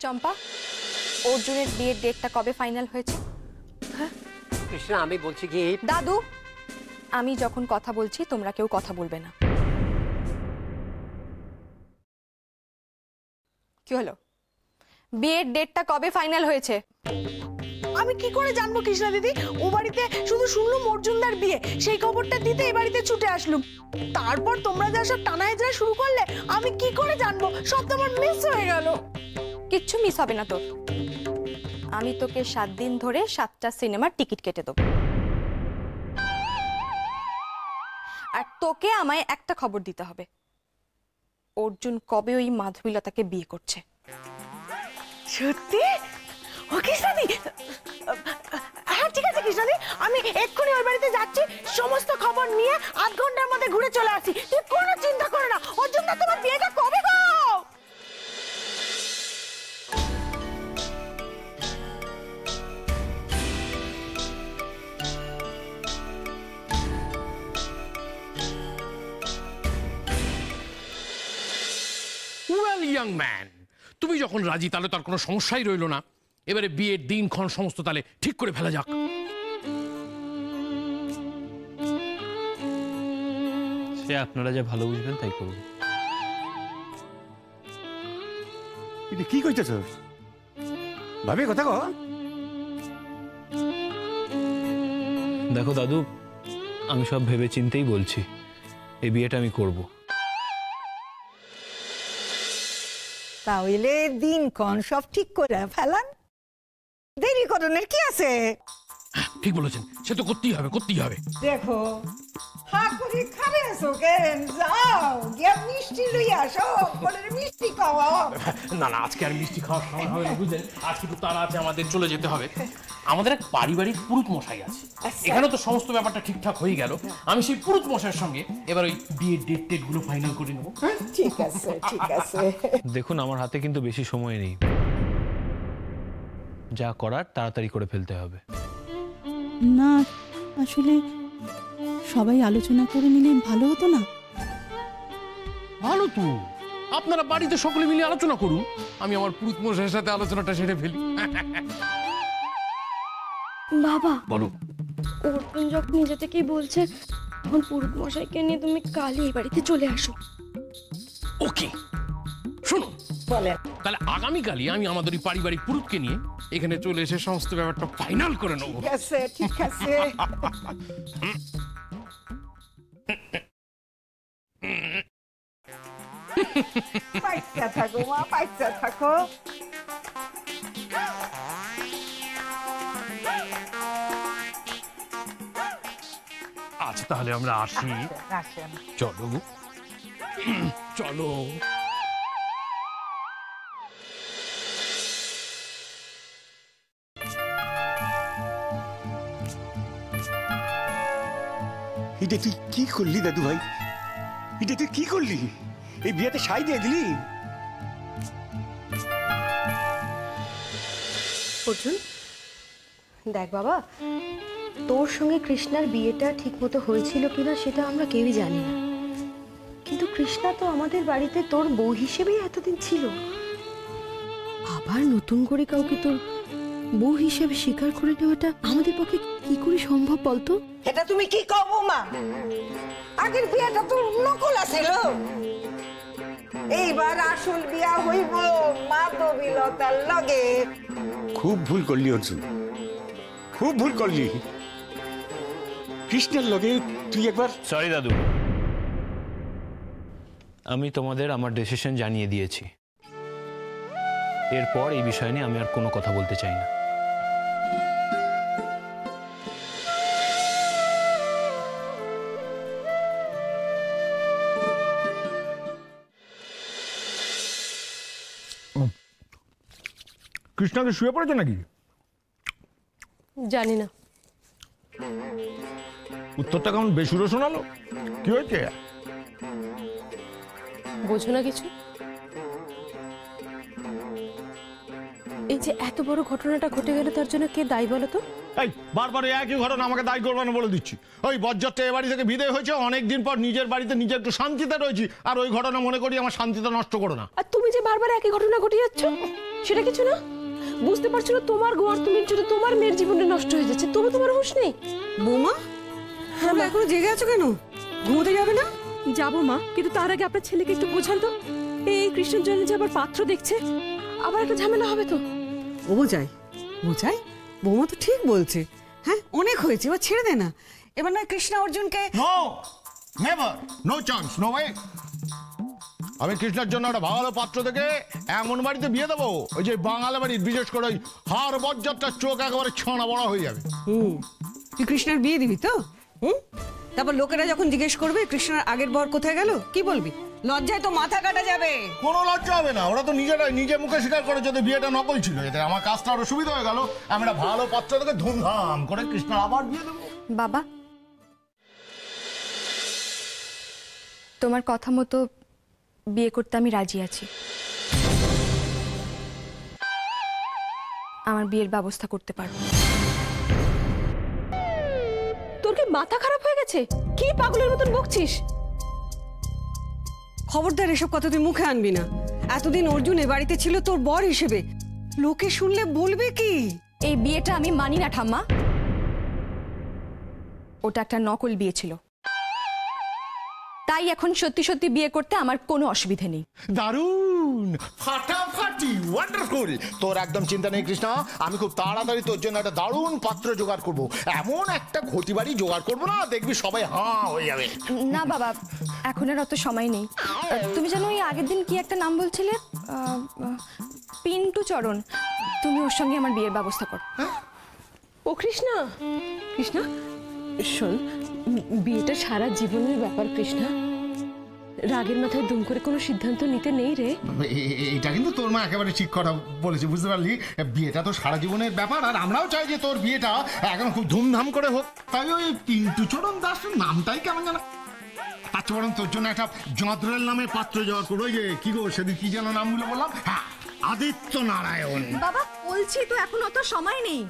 চম্পা, অর্জুনের বিয়ের ডেটটা কবে ফাইনাল হয়েছে? হ্যাঁ কৃষ্ণা, আমি বলছি কি দাদু, আমি যখন কথা বলছি তোমরা কেউ কথা বলবে না। কি হলো? বিয়ের ডেটটা কবে ফাইনাল হয়েছে? আমি কি করে জানবো কৃষ্ণা দিদি? ও বাড়িতে শুধু শুনলুম অর্জুনদার বিয়ে, সেই খবরটা দিতে এই বাড়িতে ছুটে আসলুম। তারপর তোমরা যা সব টানাহেজরা শুরু করলে, আমি কি করে জানবো? সব তো আমার মিস হয়ে গেল। কিচ্ছু মিস হবে না তোর। আমি তোকে 7 দিন ধরে 7টা সিনেমার টিকিট কেটে দেবো। আর তোকে আমায় একটা খবর দিতে হবে, অর্জুন কবে ওই মাধবীলতাকে বিয়ে করছে। সত্যি? ও কৃষ্ণাদি, হ্যাঁ ঠিক আছে কৃষ্ণাদি, আমি এক্ষুনি ওই বাড়িতে যাচ্ছি, সমস্ত খবর নিয়ে 8 ঘন্টার মধ্যে ঘুরে চলে আসি। তুই কোনো চিন্তা করো না। অর্জুনদা, তোমার বিয়েটা কবে গো? ওয়েল ইয়াং ম্যান, তুমি যখন রাজি তাহলে তার কোনো সমস্যাই রইল না। এবারে বিয়ের দিনক্ষণ সমস্ত তাহলে ঠিক করে ফেলা যাক। সে আপনারা যা ভালো বুঝবেন তাই করুন। এটা কি কইতেছ ভাবি? কথা কো। দেখো দাদু, আমি সব ভেবে চিন্তেই বলছি, এই বিয়েটা আমি করব। তাহলে দিনক্ষণ সব ঠিক করে ফেলান, দেরি করণের কি আছে? ঠিক বলেছেন, সে তো করতেই হবে, করতেই হবে। দেখো হা করে খাবে কেন? যাও গিয়ে মিষ্টি লইয়া আসো, বলে মিষ্টি খাওয়াও। না না, আজকে আর মিষ্টি খাওয়ার সময় হবে না, বুঝলেন? আজকে তো তারা আছে, আমাদের চলে যেতে হবে। আমাদের এক পারিবারিক পুরুত মশাই আছে, এখানে তো সমস্ত ব্যাপারটা ঠিকঠাক হয়ে গেল। আমি সেই পুরুত মশাইয়ের সঙ্গে এবার ওই বিয়ের ডেট গুলো ফাইনাল করে নেবো। ঠিক আছে, ঠিক আছে। দেখুন, আমার হাতে কিন্তু বেশি সময় নেই, যা করার তাড়াতাড়ি করে ফেলতে হবে। না, আসলে সবাই আলোচনা করে নিলে ভালো হতো না? ভালো তো, আপনারা বাড়িতে সকলে মিলে আলোচনা করুন, আমি আমার পুরুত মশাইয়ের সাথে আলোচনাটা সেরে ফেলি। বাবা বলো। অর্জুন যখন নিজে থেকেই বলছে, তখন পুরুত মশাইকে নিয়ে তুমি কালই এই বাড়িতে চলে আসো। ওকে, শোনো বলেন। তাহলে আগামীকালই আমি আমাদের এই পারিবারিক পুরুতকে নিয়ে এখানে চলে এসে সমস্ত ব্যাপারটা ফাইনাল করে নেবো। ঠিক আছে, ঠিক আছে। পাইচা থাকো মা, পাইচা থাকো। আচ্ছা তাহলে আমরা আসি। আসেন। চলো চলো। এটা তুই কি করলি দাদু ভাই? এটা তুই কি করলি? এই বিয়েতে সাই দিয়ে দিলি? অর্জুন দেখ বাবা, তোর সঙ্গে কৃষ্ণার বিয়েটা ঠিক মতো হয়েছিল কিনা সেটা আমরা কেউই জানি না, কিন্তু কৃষ্ণা তো আমাদের বাড়িতে তোর বউ হিসেবেই এতদিন ছিল। আবার নতুন করে কাউকে তোর বউ হিসেবে স্বীকার করে নেওয়াটা আমাদের পক্ষে কি করে সম্ভব বলতো? এটা তুমি কি কও মা? আগের বিয়েটা তো নকল আছিল, এইবার আসল বিয়া হইব মাধবীলতার লগে। খুব ভুল করলি অর্জুন, খুব ভুল করলি। কৃষ্ণের লগে তুই একবার। সরি দাদু, আমি তোমাদের আমার ডিসিশন জানিয়ে দিয়েছি। এরপর এই বিষয় নিয়ে আমি আর কোনো কথা বলতে চাই না। কৃষ্ণাকে শুয়ে পড়েছে নাকি? জানি না। উত্তরটা কেমন বেসুরো শোনালো? কি হয়েছে? বোঝো না কিছু? এই যে এত বড় ঘটনাটা ঘটে গেল, তার জন্য কে দায়ী বলো তো? এই বারবার একই ঘটনা আমাকে দায়ী করবে না বলে দিচ্ছি। ওই বজ্জাতটা এ বাড়ি থেকে বিদায় হয়েছে, অনেকদিন পর নিজের বাড়িতে নিজে একটু শান্তিতে রয়েছি, আর ওই ঘটনা মনে করি আমার শান্তিটা নষ্ট করো না। আর তুমি যে বারবার একই ঘটনা ঘটিয়ে যাচ্ছ। সেটা কিছু না? বুঝতে পারছো না তোমার ঘর তুমি যদি তোমার মেয়ের জীবনটা নষ্ট হয়ে যাচ্ছে, তবু তোমার হুঁশ নেই? বৌমা তোমরা এখনো জেগে আছো কেন? ঘুমোতে যাবে না? যাবো মা, কিন্তু তার আগে আপনার ছেলেকে একটু বোঝান তো। এই কৃষ্ণের জন্য যে আবার পাত্র দেখছে, আবার একটা ঝামেলা হবে তো। ও বোঝাই বোঝাই, বৌমা তো ঠিক বলছে। হ্যাঁ অনেক হয়েছে, এবার ছেড়ে দে না। এবার নয় কৃষ্ণা অর্জুনকে। No never, no chance, no way. আমি কৃষ্ণের জন্য একটা ভালো পাত্র থেকে এমন বাড়িতে বিয়ে দেবো, ওই যে বাঙালি বাড়ির, বিশেষ করে ওই হাড় বজ্জারটার চোখ একেবারে ছানা বড়া হয়ে যাবে। তুই কৃষ্ণার বিয়ে দিবি তো? তারপর লোকেরা যখন জিজ্ঞেস করবে কৃষ্ণার আগের বর কোথায় গেল, কি বলবি? লজ্জায় তো মাথা কাটা যাবে। কোনো লজ্জা হবে না, ওরা তো নিজেরাই নিজে মুখে স্বীকার করে যদি বিয়েটা নকল ছিল। এতে আমার কাজটা আরো সুবিধা হয়ে গেল। আমি একটা ভালো পাত্র থেকে ধুমধাম করে কৃষ্ণার আবার বিয়ে দেবো। বাবা, তোমার কথা মতো বিয়ে করতে আমি রাজি আছি। আমার বিয়ের ব্যবস্থা করতে পারবো। তোর কি মাথা খারাপ হয়ে গেছে? কি পাগলের মতন বকছিস? খবরদার এসব কথা তুই মুখে আনবি না। এতদিন অর্জুন এ বাড়িতে ছিল তোর বর হিসেবে, লোকে শুনলে বলবে কি? এই বিয়েটা আমি মানি না ঠাম্মা। ওটা একটা নকল বিয়ে ছিল, তাই এখন সত্যি সত্যি বিয়ে করতে আমার কোনো অসুবিধা নেই। দারুণ, ফাটাফাটি, ওয়ান্ডারফুল। তোর একদম চিন্তা নেই কৃষ্ণা, আমি খুব তাড়াতাড়ি তোর জন্য একটা দারুণ পাত্র জোগাড় করবো। এমন একটা ঘটি বাড়ি জোগাড় করবো না, দেখবি সবাই হাঁ হয়ে যাবে। না বাবা, এখন আর অত সময় নেই। তুমি জানো ওই আগের দিন কি একটা নাম বলছিলে, পিন্টু চরণ, তুমি ওর সঙ্গে আমার বিয়ের ব্যবস্থা করো। ও কৃষ্ণা, কৃষ্ণা শোন, বিয়েটা সারা জীবনের ব্যাপার কৃষ্ণা। রাগের মাথায় দুম করে কোনো সিদ্ধান্ত নিতে নেই রে। এটা কিন্তু তোর মা একেবারে ঠিক কথা বলেছে, বুঝতে পারলি? বিয়েটা তো সারা জীবনের ব্যাপার, আর আমরাও চাই যে তোর বিয়েটা এখন খুব ধুমধাম করে হোক। তাই ওই পিন্টু চরণ দাস নামটাই কেমন জানা। আচ্ছা বরং তোর জন্য একটা যন্ত্রের নামে পাত্র জোগাড় করবো। ওই যে কি গো সেদিন কি যেন নামগুলো বললাম? হ্যাঁ, আদিত্য নারায়ণ। বাবা বলছি তো এখন অত সময় নেই।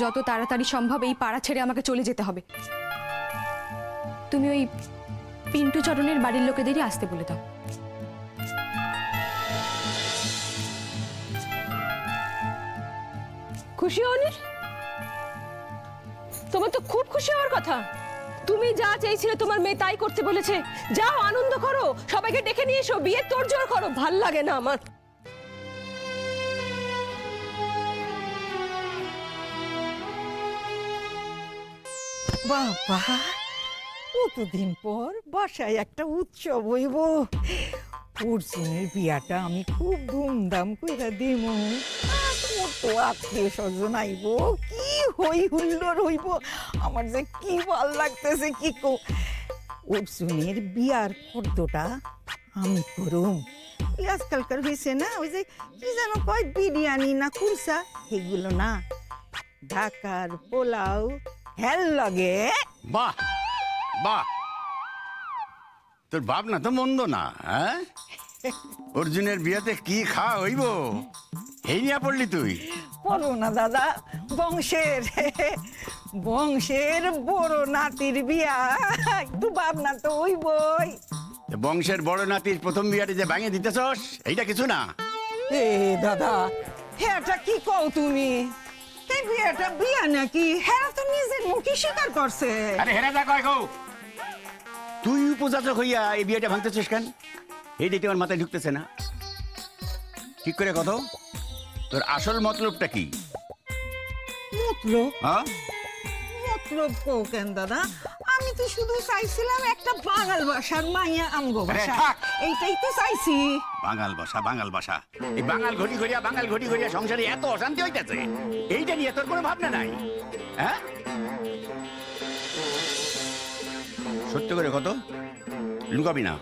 যত তাড়াতাড়ি সম্ভব এই পাড়া ছেড়ে আমাকে চলে যেতে হবে। তুমি ওই পিন্টু চরণের বাড়ির লোকেদেরই আসতে বলে দাও। খুশি হওনি? তোমার তো খুব খুশি হওয়ার কথা। তুমি যা চাইছিলে তোমার মেয়ে তাই করতে বলেছে। যাও আনন্দ করো, সবাইকে ডেকে নিয়ে এসো, বিয়ে তোড়জোড় করো। ভাল লাগে না আমার। বাবা, কতদিন পর বাসায় একটা উৎসব হইব। অর্জুনের বিয়াটা আমি খুব ধুমধাম করে দিব। কত আত্মীয় স্বজন আইব, কি হই হুল্লোড় হইব, আমার যে কি ভাল লাগতেছে কি কো। অর্জুনের বিয়ার ফর্দটা আমি করুম। আজকালকার হয়েছে না ওই যে কি যেন কয় বিরিয়ানি না কুলসা, এগুলো না, ঢাকার পোলাও হেল লাগে। বাহ বাহ, তোর বাপ না তো মন্দ না। হ্যাঁ, অর্জুনের বিয়াতে কি খাওয়া হইব এই নিয়ে পড়লি তুই? পড়ো না দাদা, বংশের বংশের বড় নাতির বিয়া, একটু ভাবনা তো হইবই। বংশের বড় নাতির প্রথম বিয়াতে যে ভাঙে দিতেছস, এইটা কিছু না। এ দাদা, এটা কি কও তুমি? এই বিয়াটা বিয়া নাকি? হ্যাঁ তো নিজের মুখে স্বীকার করছে। আরে হেরা যা কয় গো, তুই উপযাচক হইয়া এই বিয়েটা ভাঙতেছিস কেন? এই দিকে আমার মাথায় ঢুকতেছে না। ঠিক করে কত, তোর আসল মতলবটা কি? মতলব? হ্যাঁ, মতলব কও কেন দাদা? আমি তো শুধু চাইছিলাম একটা বাঙাল ভাষার মাইয়া আমগো ভাষা, এইটাই তো চাইছি। বাঙাল ভাষা, বাঙাল ভাষা, এই বাঙাল ঘটি ঘটিয়া সংসারে এত অশান্তি হইতেছে, এইটা নিয়ে তোর কোনো ভাবনা নাই? হ্যাঁ, সত্য করে কত, লুকাবি না।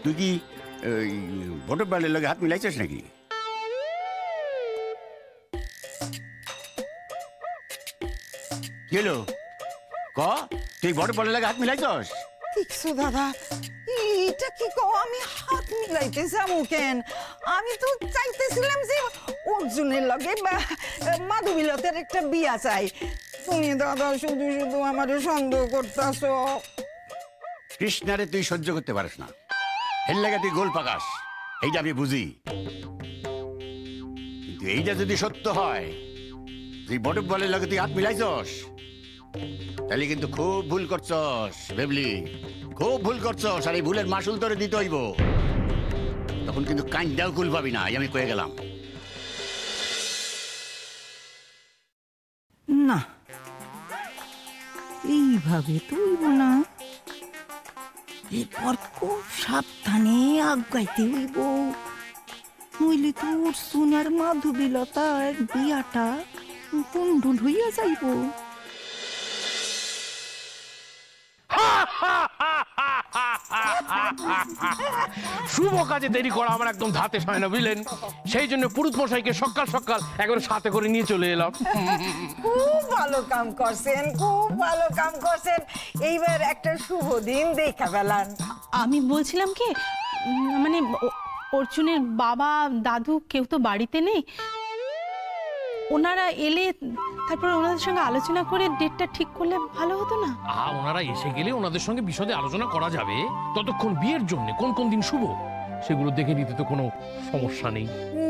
তুই কি ভোটের বাড়ির লগে হাত মিলাইছিস নাকি? কি হলো ক, তুই ভোটের বাড়ির লগে হাত মিলাইছস? দেখছো দাদা, এইটা কি কও? আমি হাত মিলাইতে যাবো কেন? আমি তো চাইতেছিলাম যে অর্জুনের লগে মাধবীলতার একটা বিয়া চাই। তুমি দাদা শুধু শুধু আমার সন্দেহ করতেছো। কৃষ্ণারে তুই সহ্য করতে পারিস না, এর লাগে তুই গোল পাকাস, এইটা আমি বুঝি। তুই এইটা যদি সত্য হয়, তুই বটক বলের লগে তুই হাত মিলাইছস, তাহলে কিন্তু খুব ভুল করছস বেবলি, খুব ভুল করছস। আর এই ভুলের মাসুল তোরে দিতে হইব। তখন কিন্তু কাইন্দাও কুল পাবি না, আমি কয়ে গেলাম। না, এইভাবে তুইব না, এরপর খুব সাবধানে আগাইতে হইব, নইলে তোর সোনার মাধবীলতার বিয়াটা গন্ডুল হইয়া যাইব। শুভ কাজে দেরি করা আমার একদম ধাতে হয় না, বুঝলেন? সেই জন্য পুরুত মশাইকে সকাল সকাল একবার সাথে করে নিয়ে চলে এলাম। খুব ভালো কাম করছেন, খুব ভালো কাম করছেন। এইবার একটা শুভ দিন দেখা পেলাম। আমি বলছিলাম কি, মানে অর্জুনের বাবা দাদু কেউ তো বাড়িতে নেই, ওনারা এলে তারপর ওনাদের সঙ্গে আলোচনা করে ডেটটা ঠিক করলে ভালো হতো না? ওনারা এসে গেলে ওনাদের সঙ্গে বিশদে আলোচনা করা যাবে। ততক্ষণ বিয়ের জন্য কোন কোন দিন শুভ সেগুলো দেখে নিতে তো কোনো সমস্যা নেই।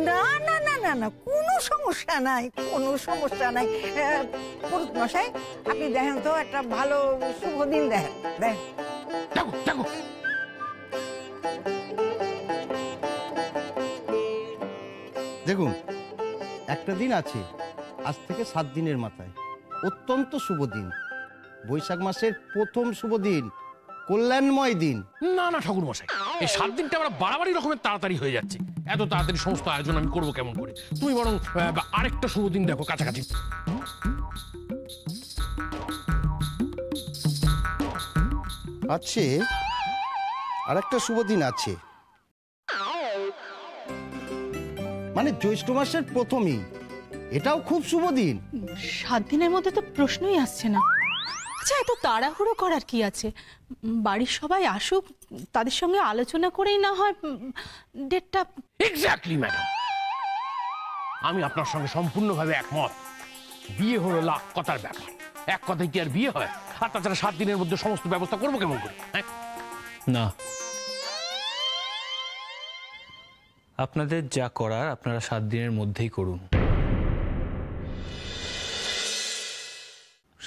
না না না না না, কোনো সমস্যা নাই, কোনো সমস্যা নাই। পুরুত মশাই, আপনি দেখেন তো একটা ভালো শুভ দিন দেখেন। দেখো দেখো, দেখুন, একটা দিন আছে আজ থেকে 7 দিনের মাথায়, অত্যন্ত শুভ দিন, বৈশাখ মাসের প্রথম শুভ দিন, কল্যাণময় দিন। না না ঠাকুর মশাই, এই 7 দিনটা আমরা বাড়াবাড়ি রকমের তাড়াতাড়ি হয়ে যাচ্ছে। এত তাড়াতাড়ি সমস্ত আয়োজন আমি করবো কেমন করে? তুমি বরং আরেকটা শুভ দিন দেখো কাছাকাছি। আছে, আর একটা শুভ দিন আছে, মানে জ্যৈষ্ঠ মাসের প্রথমই, এটাও খুব শুভ দিন। 7 দিনের মধ্যে তো প্রশ্নই আসছে না। আচ্ছা, এত তাড়াহুড়ো করার কি আছে? বাড়ির সবাই আসুক, তাদের সঙ্গে আলোচনা করেই না হয় ডেটটা। এক্স্যাক্টলি ম্যাডাম, আমি আপনার সঙ্গে সম্পূর্ণভাবে একমত। বিয়ে হলো লাখ কথার ব্যাপার, এক কথায় কি আর বিয়ে হয়? আর তাছাড়া 7 দিনের মধ্যে সমস্ত ব্যবস্থা করবো কেমন করে? না, আপনাদের যা করার আপনারা 7 দিনের মধ্যেই করুন।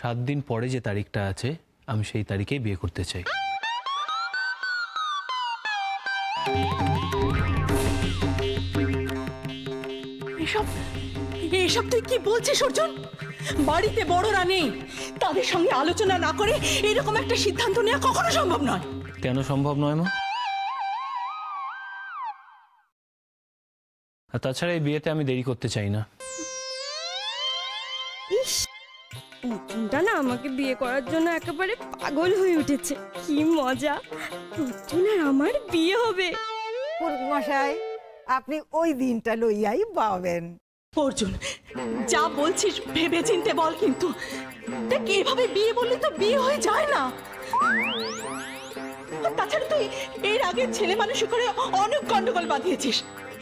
7 দিন পরে যে তারিখটা আছে, আমি সেই তারিখেই বিয়ে করতে চাই। এসব তুই কি বলছিস অর্জুন? বাড়িতে বড়রা নেই, তাদের সঙ্গে আলোচনা না করে এরকম একটা সিদ্ধান্ত নেওয়া কখনো সম্ভব নয়। কেন সম্ভব নয় মা? আর তাছাড়া এই বিয়েতে আমি দেরি করতে চাই না। অর্জুনটা না আমাকে বিয়ে করার জন্য একেবারে পাগল হয়ে উঠেছে। কি মজা, অর্জুন আর আমার বিয়ে হবে। পুরুত মশাই, আপনি ওই দিনটা লইয়াই পাবেন। অর্জুন, যা বলছিস ভেবে চিনতে বল, কিন্তু দেখ, এভাবে বিয়ে বললে তো বিয়ে হয়ে যায় না। তাছাড়া তুই এর আগে ছেলে মানুষ করে অনেক গন্ডগোল বাঁধিয়েছিস,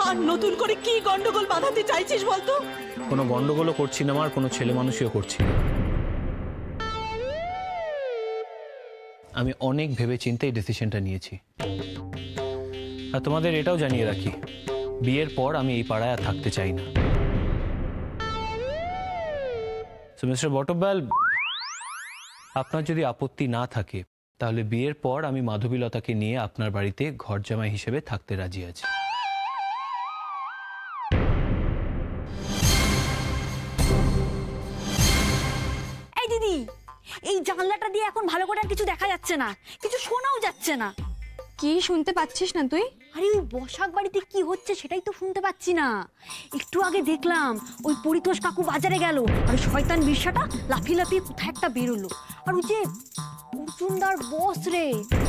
আর নতুন করে কি গন্ডগোল বাঁধাতে চাইছিস বলতো? কোনো গন্ডগোলও করছি না, আর কোনো ছেলে মানুষও করছি না। আমি অনেক ভেবে চিন্তে এই ডিসিশনটা নিয়েছি। আর তোমাদের এটাও জানিয়ে রাখি, বিয়ের পর আমি এই পাড়ায় আর থাকতে চাই না। সো মিস্টার বটব্যাল, আপনার যদি আপত্তি না থাকে তাহলে বিয়ের পর আমি মাধবীলতাকে নিয়ে আপনার বাড়িতে ঘর জামাই হিসেবে থাকতে রাজি আছি। এই দিদি, এই জানলাটা দিয়ে এখন ভালো করে আর কিছু দেখা যাচ্ছে না, কিছু শোনাও যাচ্ছে না। কি শুনতে পাচ্ছিস না তুই? আরে ওই বসাক বাড়িতে কি হচ্ছে সেটাই তো শুনতে পাচ্ছি না। একটু আগে দেখলাম ওই পরিতোষ কাকু বাজারে গেল, আর শয়তান বিরসাটা লাফিয়ে লাফিয়ে কোথায় একটা বেরোলো। আর ওই যে অর্জুনদার বস রে,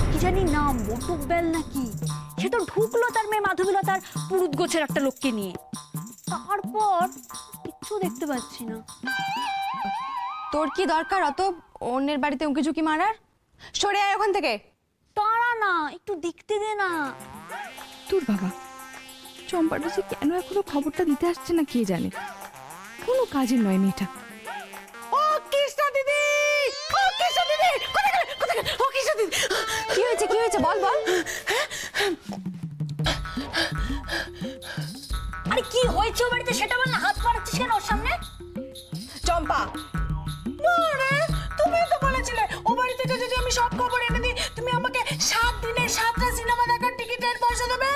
কি জানি নাম, বটব্যাল নাকি, সে তো ঢুকলো তার মেয়ে মাধবীলতার পুরুত গোছের একটা লোককে নিয়ে। তারপর কিচ্ছু দেখতে পাচ্ছি না। তোর কি দরকার অত অন্যের বাড়িতে উঁকি ঝুঁকি মারার? সরে আয় ওখান থেকে। তারা না, একটু দেখতে দে না। তোর বাবা চম্পাটা যে কেন এখনো খবরটা দিতে আসছে না কে জানে, কোনো কাজের নয় মেয়েটা। ও কৃষ্ণা দিদি, ও কৃষ্ণা দিদি, কোথায় গেলে, কোথায় গেলে? ও কৃষ্ণা দিদি, কি হয়েছে, কি হয়েছে বল বল। আরে কি কি হয়েছে ও বাড়িতে সেটা বল না, হাত মারাচ্ছিস কেন ওর সামনে? চম্পা, আরে তুমি তো বলেছিলে ও বাড়ি থেকে যদি আমি সব খবর এনে দিই তুমি আমাকে 7 দিনে 7টা সিনেমা দেখার টিকিটের পয়সা দেবে।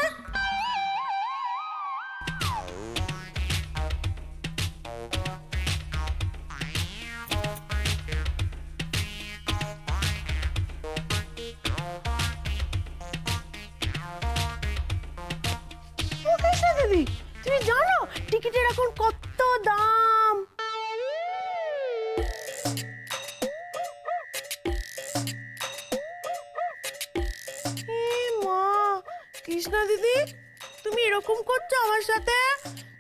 ও কৃষ্ণা দিদি, তুমি জানো টিকিটের এখন কত দাম? কৃষ্ণা দিদি, তুমি এরকম করছো আমার সাথে?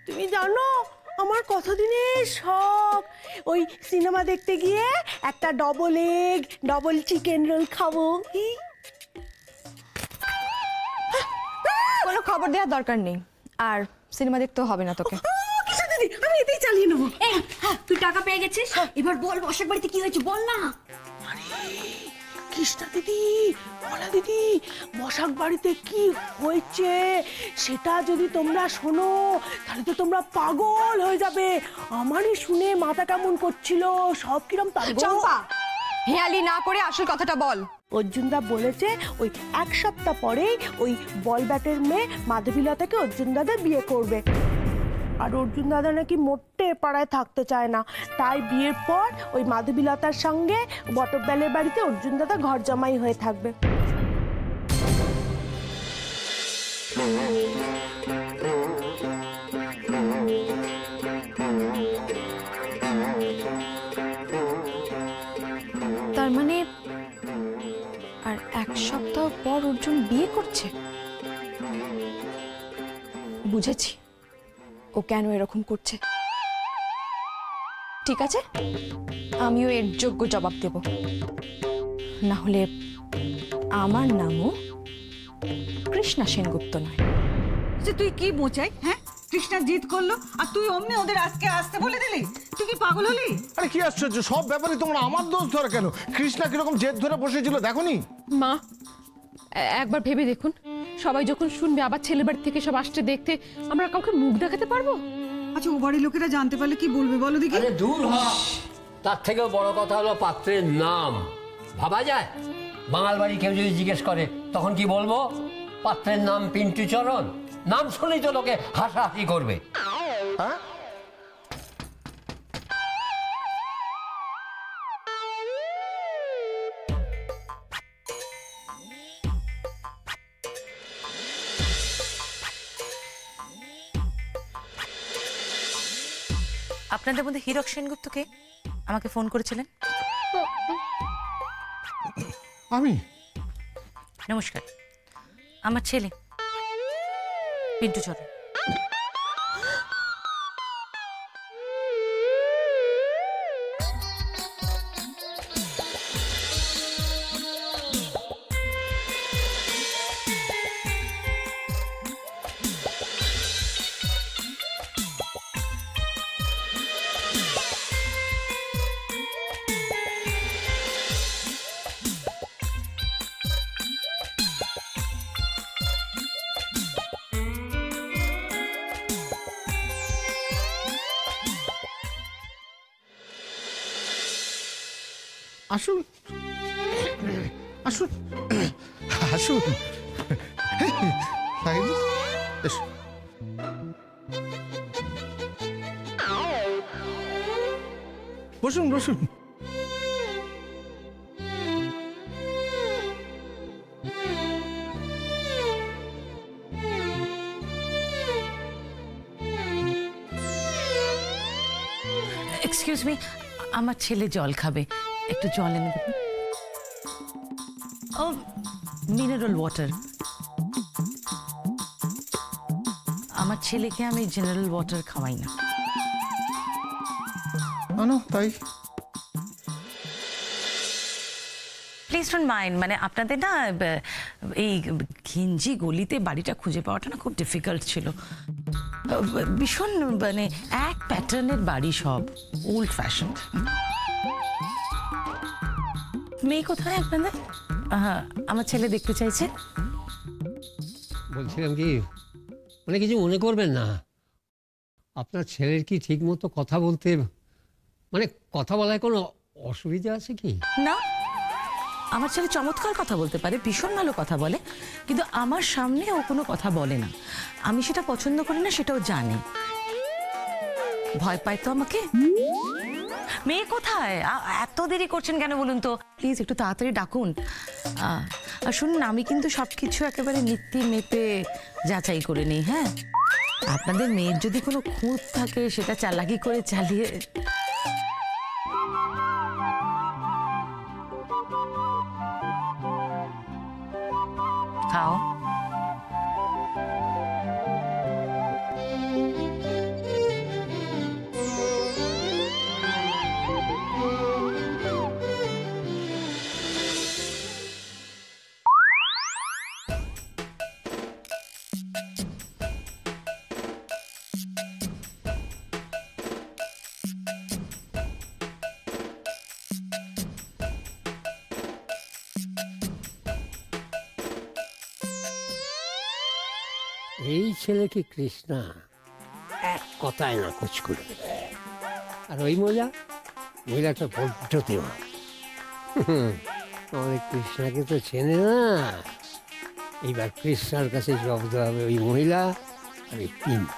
তুমি জানো আমার কতদিনের শখ ওই সিনেমা দেখতে গিয়ে একটা double egg double chicken roll খাবো। কোনো খবর দেওয়ার দরকার নেই, আর সিনেমা দেখতেও হবে না তোকে। কৃষ্ণা দিদি, আমি এতেই চালিয়ে নেবো। তুই টাকা পেয়ে গেছিস, এবার বল বসাক বাড়িতে কি হয়েছে বল না। কৃষ্ণা দিদি, বলা দিদি, বসাক বাড়িতে কি হয়েছে সেটা যদি তোমরা শোনো তাহলে তো তোমরা পাগল হয়ে যাবে। আমারই শুনে মাথা কেমন করছিল, সব কিরম চম্পা, হেয়ালি না করে আসল কথাটা বল। অর্জুনদা বলেছে ওই 1 সপ্তাহ পরেই ওই বল ব্যাটের মেয়ে মাধবীলতাকে অর্জুন দাদা বিয়ে করবে। আর অর্জুন দাদা নাকি মোটে পাড়ায় থাকতে চায় না, তাই বিয়ের পর ওই মাধবীলতার সঙ্গে বটব্যালের বাড়িতে অর্জুন দাদা ঘর জামাই হয়ে থাকবে। তার মানে আর 1 সপ্তাহ পর অর্জুন বিয়ে করছে? বুঝেছি ও কেন এরকম করছে। ঠিক আছে, আমিও এর যোগ্য জবাব দেব, না হলে আমার নামও কৃষ্ণা সেনগুপ্ত নয়। যে তুই কি বোঝাই? হ্যাঁ, কৃষ্ণা জিদ করলো আর তুই অমনি ওদের আজকে আসতে বলে দিলি? তুই কি পাগল হলি? আরে কি আশ্চর্য, সব ব্যাপারে তোমরা আমার দোষ ধরে কেন? কৃষ্ণা কিরকম জেদ ধরে বসেছিল দেখোনি? মা, একবার ভেবে দেখুন, সবাই যখন শুনবে আবার ছেলের বাড়ি থেকে সব আসছে দেখতে, আমরা কাউকে মুখ দেখাতে পারবো? আচ্ছা, ও বাড়ির লোকেরা জানতে পারলে কি বলবে বলো দেখি? আরে দূর হ, তার থেকেও বড় কথা হলো পাত্রের নাম। ভাবা যায় বাঙাল বাড়ি কেউ যদি জিজ্ঞেস করে তখন কি বলবো? পাত্রের নাম পিন্টু চরণ। নাম শুনেই তো লোকে হাসাহাসি করবে। হ্যাঁ, আপনাদের মধ্যে হীরক সেনগুপ্ত কে আমাকে ফোন করেছিলেন? আমি। নমস্কার, আমার ছেলে পিন্টু চরণ। আসুন আসুন আসুন, এসো। বসুন বসুন। এক্সকিউজ মি, আমার ছেলে জল খাবে, একটু জল এনে দেবেন। ও, মিনারেল ওয়াটার। আমার ছেলেকে আমি জেনারেল ওয়াটার খাওয়াই না। তাই প্লিজ ডোন্ট মাইন্ড, মানে আপনাদের না এই ঘিঞ্জি গলিতে বাড়িটা খুঁজে পাওয়াটা না খুব ডিফিকাল্ট ছিল। ভীষণ মানে এক প্যাটার্নের বাড়ি, সব ওল্ড ফ্যাশন। মেয়ে কোথায় আপনাদের? আমার ছেলে দেখতে চাইছে। বলছিলাম কি, মানে কিছু মনে করবেন না, আপনার ছেলের কি ঠিক মতো কথা বলতে, মানে কথা বলায় কোনো অসুবিধা আছে কি? না, আমার ছেলে চমৎকার কথা বলতে পারে, ভীষণ ভালো কথা বলে, কিন্তু আমার সামনে ও কোনো কথা বলে না। আমি সেটা পছন্দ করি না, সেটাও জানে। ভয় পায় তো আমাকে। মেয়ে কোথায়? এত দেরি করছেন কেন বলুন তো? প্লিজ একটু তাড়াতাড়ি ডাকুন। আর শুনুন, আমি কিন্তু সবকিছু একেবারে নীতি মেপে যাচাই করে নিই। হ্যাঁ, আপনাদের মেয়ের যদি কোনো খুঁত থাকে সেটা চালাকি করে চালিয়ে। খাও। এই ছেলে কি কৃষ্ণা? এক কথায় না কুচ করে দেবে। আর ওই মহিলাটা বড্ড দেওয়া। আমাদের কৃষ্ণাকে তো চেনে না। এইবার কৃষ্ণার কাছে জব্দ হবে ওই মহিলা আর এই পিন্টু।